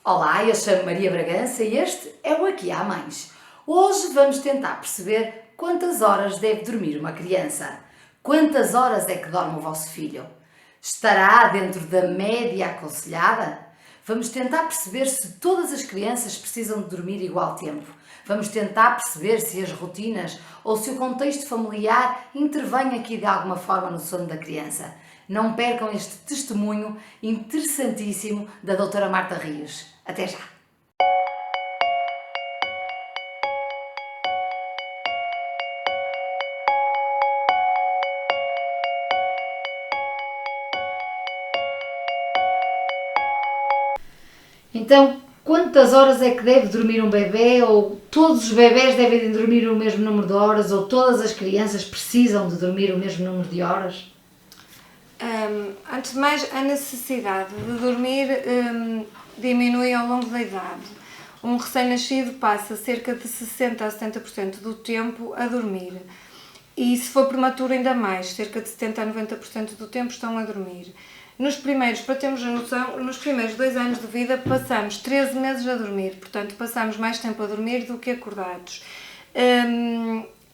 Olá, eu chamo Maria Bragança e este é o Aqui Há Mães. Hoje vamos tentar perceber quantas horas deve dormir uma criança. Quantas horas é que dorme o vosso filho? Estará dentro da média aconselhada? Vamos tentar perceber se todas as crianças precisam de dormir igual tempo. Vamos tentar perceber se as rotinas ou se o contexto familiar intervém aqui de alguma forma no sono da criança. Não percam este testemunho interessantíssimo da doutora Marta Rios. Até já! Então, quantas horas é que deve dormir um bebê? Ou todos os bebés devem dormir o mesmo número de horas? Ou todas as crianças precisam de dormir o mesmo número de horas? Antes de mais, a necessidade de dormir diminui ao longo da idade. Um recém-nascido passa cerca de 60% a 70% do tempo a dormir. E se for prematuro ainda mais, cerca de 70% a 90% do tempo estão a dormir. Para termos a noção, nos primeiros 2 anos de vida passamos 13 meses a dormir, portanto passamos mais tempo a dormir do que acordados.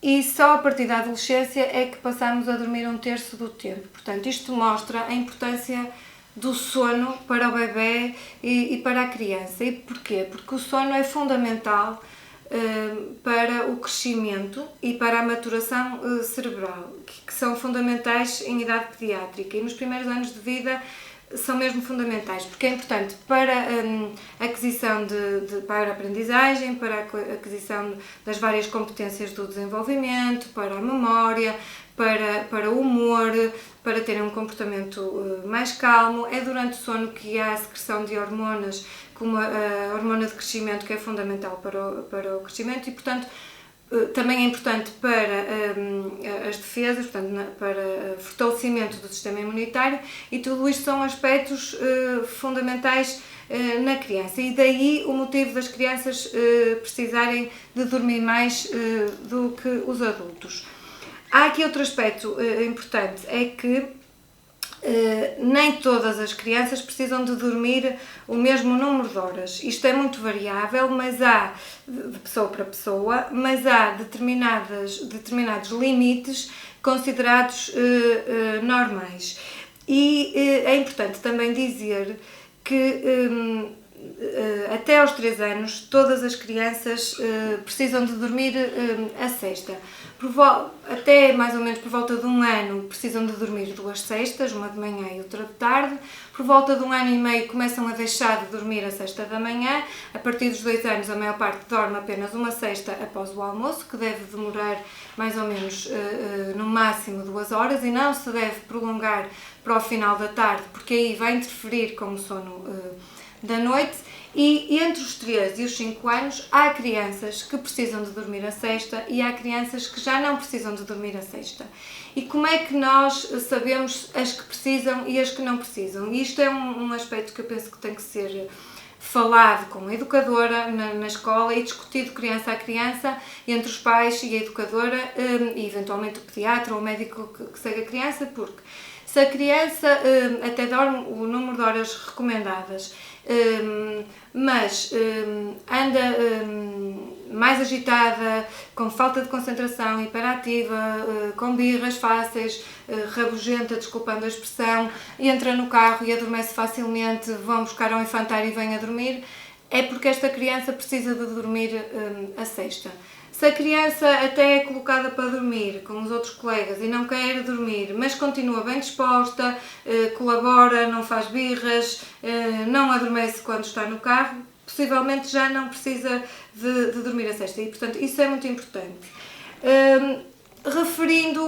E só a partir da adolescência é que passamos a dormir 1/3 do tempo. Portanto, isto mostra a importância do sono para o bebê e para a criança. E porquê? Porque o sono é fundamental para o crescimento e para a maturação cerebral, que são fundamentais em idade pediátrica, e nos primeiros anos de vida são mesmo fundamentais, porque é importante para a aquisição para a aprendizagem, para a aquisição das várias competências do desenvolvimento, para a memória, para o humor, para terem um comportamento mais calmo. É durante o sono que há a secreção de hormonas, como a hormona de crescimento, que é fundamental para o crescimento, e portanto também é importante para as defesas, portanto, para fortalecimento do sistema imunitário, e tudo isto são aspectos fundamentais na criança, e daí o motivo das crianças precisarem de dormir mais do que os adultos. Há aqui outro aspecto importante, é que nem todas as crianças precisam de dormir o mesmo número de horas. Isto é muito variável, mas há, de pessoa para pessoa, mas há determinados limites considerados normais. E é importante também dizer que até aos 3 anos todas as crianças precisam de dormir a sesta. Até mais ou menos por volta de 1 ano precisam de dormir 2 sestas, uma de manhã e outra de tarde. Por volta de 1 ano e meio começam a deixar de dormir a sesta da manhã. A partir dos 2 anos a maior parte dorme apenas uma sesta após o almoço, que deve demorar mais ou menos no máximo 2 horas, e não se deve prolongar para o final da tarde, porque aí vai interferir com o sono da noite. E entre os 3 e os 5 anos há crianças que precisam de dormir a sesta e há crianças que já não precisam de dormir a sesta. E como é que nós sabemos as que precisam e as que não precisam? E isto é um aspecto que eu penso que tem que ser falado com a educadora na escola e discutido criança a criança, entre os pais e a educadora, e eventualmente o pediatra ou o médico que segue a criança, porque se a criança até dorme o número de horas recomendadas, mas anda mais agitada, com falta de concentração, hiperativa, com birras fáceis, rabugenta, desculpando a expressão, entra no carro e adormece facilmente, vão buscar ao infantário e vêm a dormir, é porque esta criança precisa de dormir a sesta. Se a criança até é colocada para dormir com os outros colegas e não quer dormir, mas continua bem disposta, colabora, não faz birras, não adormece quando está no carro, possivelmente já não precisa de dormir a sesta, e portanto isso é muito importante. Referindo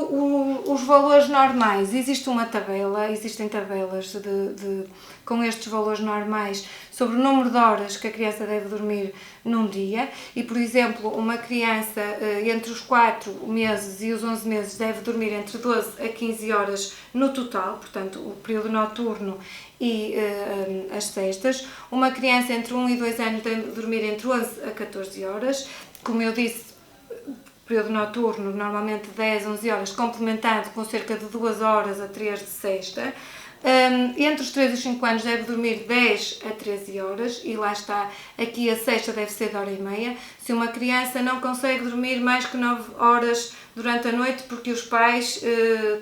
os valores normais, existem tabelas com estes valores normais sobre o número de horas que a criança deve dormir num dia, e, por exemplo, uma criança entre os 4 meses e os 11 meses deve dormir entre 12 a 15 horas no total, portanto o período noturno e as sestas. Uma criança entre 1 e 2 anos deve dormir entre 11 a 14 horas, como eu disse, período noturno normalmente 10, 11 horas, complementado com cerca de 2 horas a 3 de sesta. Entre os 3 e os 5 anos deve dormir 10 a 13 horas e lá está, aqui a sesta deve ser de hora e meia. Se uma criança não consegue dormir mais que 9 horas durante a noite porque os pais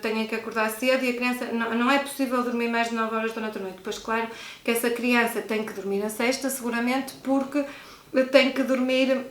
têm que acordar cedo e a criança não é possível dormir mais de 9 horas durante a noite. Pois claro que essa criança tem que dormir a sesta seguramente porque tem que dormir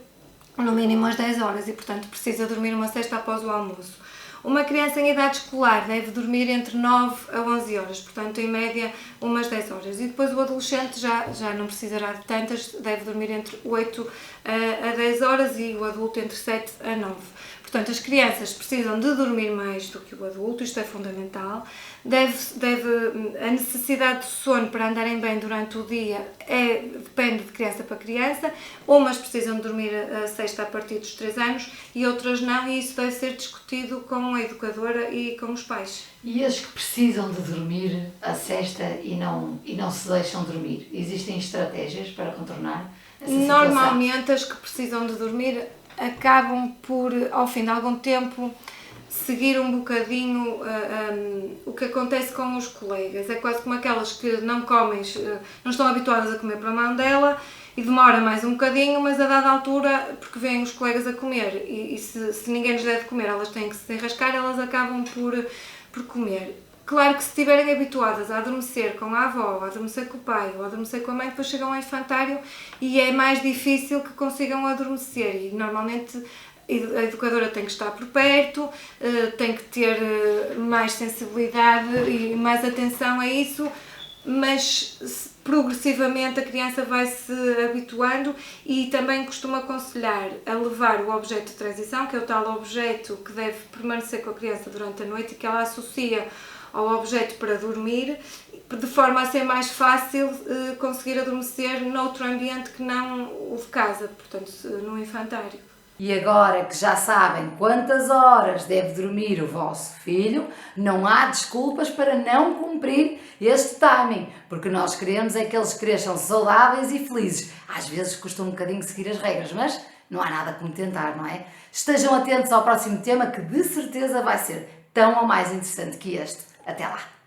no mínimo às 10 horas e portanto precisa dormir uma sesta após o almoço. Uma criança em idade escolar deve dormir entre 9 a 11 horas, portanto, em média, umas 10 horas. E depois o adolescente já não precisará de tantas, deve dormir entre 8 a 10 horas e o adulto entre 7 a 9. Portanto, as crianças precisam de dormir mais do que o adulto, isto é fundamental. A necessidade de sono para andarem bem durante o dia depende de criança para criança. Umas precisam de dormir a sesta a partir dos 3 anos e outras não, e isso deve ser discutido com a educadora e com os pais. E as que precisam de dormir a sesta e não se deixam dormir? Existem estratégias para contornar essa situação? Normalmente as que precisam de dormir acabam por, ao fim de algum tempo, seguir um bocadinho o que acontece com os colegas. É quase como aquelas que não comem, não estão habituadas a comer para a mão dela e demora mais um bocadinho, mas a dada altura, porque vêm os colegas a comer e se ninguém lhes der de comer, elas têm que se enrascar, elas acabam por comer. Claro que se estiverem habituadas a adormecer com a avó, a adormecer com o pai ou a adormecer com a mãe, depois chegam ao infantário e é mais difícil que consigam adormecer e normalmente a educadora tem que estar por perto, tem que ter mais sensibilidade e mais atenção a isso, mas progressivamente a criança vai se habituando e também costumo aconselhar a levar o objeto de transição, que é o tal objeto que deve permanecer com a criança durante a noite e que ela associa ao objeto para dormir, de forma a ser mais fácil conseguir adormecer noutro ambiente que não o de casa, portanto no infantário. E agora que já sabem quantas horas deve dormir o vosso filho, não há desculpas para não cumprir este timing, porque nós queremos é que eles cresçam saudáveis e felizes. Às vezes custa um bocadinho seguir as regras, mas não há nada como tentar, não é? Estejam atentos ao próximo tema que de certeza vai ser tão ou mais interessante que este. Até lá!